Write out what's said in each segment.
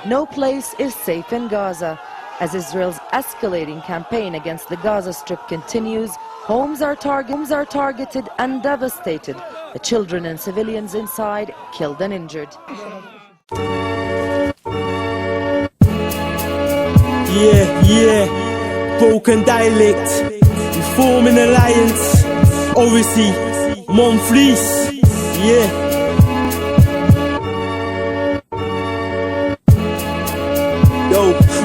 No place is safe in Gaza. As Israel's escalating campaign against the Gaza Strip continues, homes are targeted and devastated. The children and civilians inside killed and injured. Broken dialect. We form an alliance. Odyssey, Monfleece.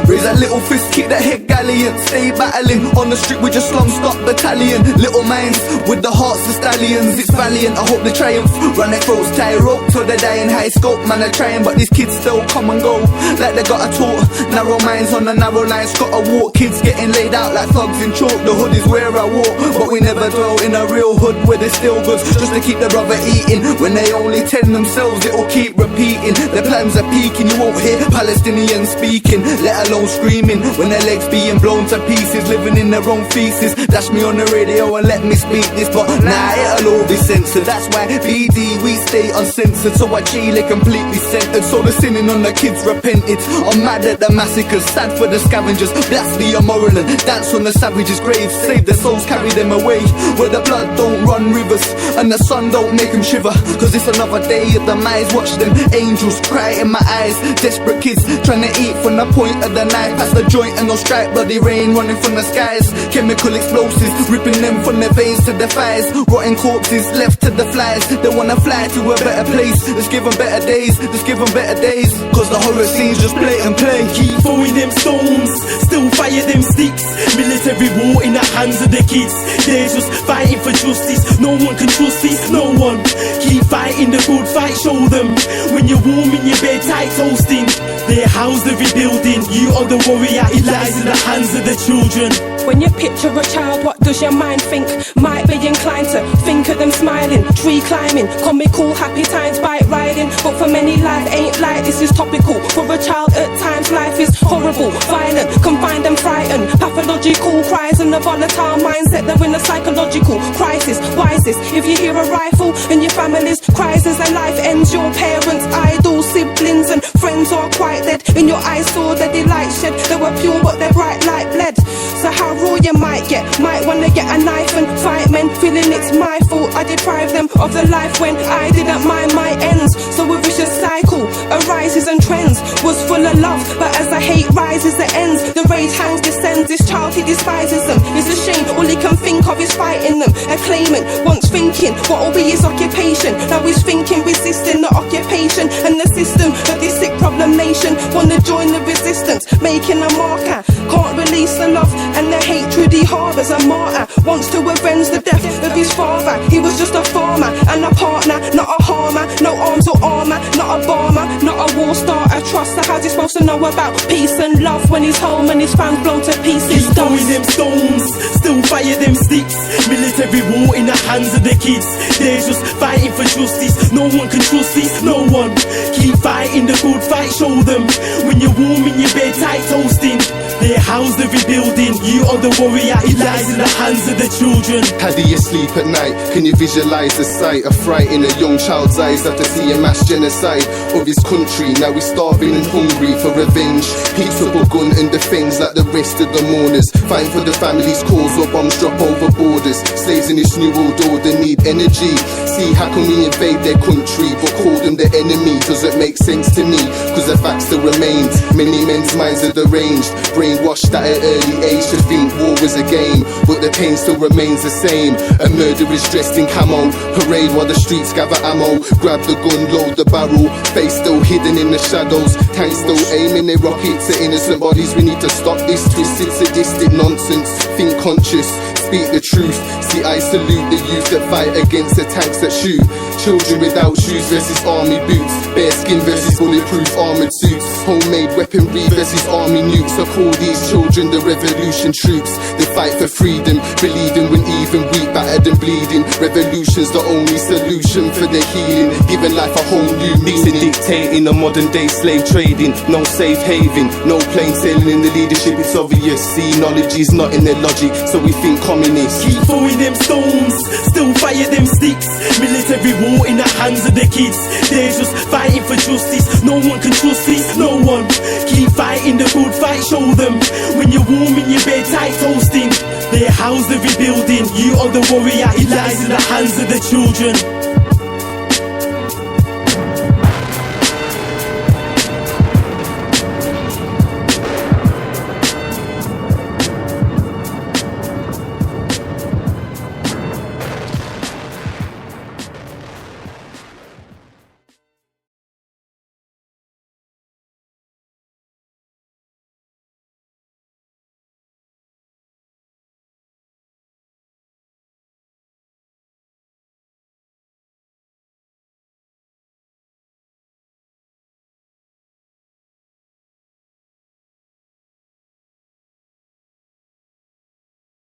Raise that little fist, kick that head galleon. Stay battling, on the street with your slum-stock battalion. Little minds, with the hearts of stallions. It's valiant, I hope they triumph. Run their throats, tie rope till they die in high scope. Man, they're trying, but these kids still come and go. Like they got a talk, narrow minds on the narrow lines. Gotta walk, kids getting laid out like thugs in chalk. The hood is where I walk, but we never dwell in a real hood where there's still goods. Just to keep the brother eating. When they only tend themselves, it'll keep repeating. Their plans are peaking, you won't hear Palestinians speaking, let alone screaming. When their legs being blown to pieces, living in their own feces. Dash me on the radio and let me speak this, but nah, it'll all be censored. That's why BD, we stay uncensored. So I Chile completely centered, so the sinning on the kids repented. I'm mad at the massacres, sad for the scavengers. Blast the immoral and dance on the savages' graves. Save their souls, carry them away where the blood don't run rivers and the sun don't make them shiver. Cause it's another day of the mice. Watch them angels cry in my eyes. Desperate kids trying to eat from the point of the knife. Pass the joint and no strike, bloody rain running from the skies. Chemical explosives ripping them from their veins to their thighs. Rotting corpses left to the flies. They wanna fly to a better place. Let's give them better days, let's give them better days. Cause the horror scenes just play and play. Keep throwing them stones, still fire them sticks. Military war in the hands of the kids. They're just fighting for justice. No one can trust this, no one. Keep fighting the good fight, show them. When you're warm in your bed, tight toasting. Their house they're rebuilding. You are the warrior, it lies in the hands of the children. When you picture a child, what does your mind think? Might be inclined to think of them smiling, tree climbing, comical, happy times, bike riding. But for many life ain't like this is topical. For a child at times life is horrible, violent, confined and frightened. Pathological cries and a volatile mindset. They're in a psychological crisis. Wisest if you hear a rifle in your family's cries as their life ends. Your parents, idols, siblings and friends are quite dead. In your eyes saw the delight shed. They were pure but they're bright like lead. So how raw you might get, might wanna get a knife and fight men, feeling it's my fault I deprived them of the life when I didn't mind my ends. So a vicious cycle arises and trends. Was full of love, but as the hate rises it ends. The rage hangs, descends, this child he despises them. It's a shame, all he can think of is fighting them. A claimant, once thinking what'll be his occupation, now he's thinking resisting the occupation and the system of this sick problem nation. Wanna join the resistance, making a marker. Can't release the love and the hatred he harbours. A martyr wants to avenge the death of his father. He was just a farmer and a partner, not a harmer. No arms or armour, not a bomber, not a war starter. Trust, how's he supposed to know about peace and love when he's home and his family's blown to pieces? Keep throwing them stones, still fire them sticks. Military war in the hands of the kids. They're just fighting for justice. No one can trust this, no one. Keep fighting the good fight, show them. When you're warm in your bed, tight toasting. Their house they're rebuilding. You are the warrior, it lies in the hands of the children. How do you sleep at night? Can you visualize the sight of fright in a young child's eyes after seeing mass genocide of his country? Now he's starving and hungry for revenge. Picks up a gun and defends like the rest of the mourners. Fighting for the family's cause or bombs drop over borders. Slaves in this new world order need energy. See, how can we invade their country but call them the enemy? Doesn't make sense to me, cause the fact still remains. Many men's minds are deranged, brainwashed at an early age to think war was a game, but the pain still remains the same. A murderer is dressed in camo, parade while the streets gather ammo. Grab the gun, load the barrel, face still hidden in the shadows. Tanks still aiming their rockets at innocent bodies. We need to stop this twisted, sadistic nonsense. Think conscious, speak the truth. See, I salute the youth that fight against the tanks that shoot. Children without shoes versus army boots. Bare skin versus bulletproof armoured suits. Homemade weaponry versus army nukes. I call these children the revolution troops. They fight for freedom, believing when even weak, battered and bleeding. Revolution's the only solution for their healing, giving life a whole new meaning. Dictating a modern day slave trading. No safe haven, no plain sailing in the leadership. It's obvious, see, knowledge is not in their logic, so we think communists. Keep throwing them stones, still fire them sticks. Military war in the hands of the kids. They're just fighting for justice. No one can trust this, no one. on, keep fighting the good fight, show them. When you're warm in your bed, tight toasting, their house they're rebuilding. You are the warrior, it lies in the hands of the children.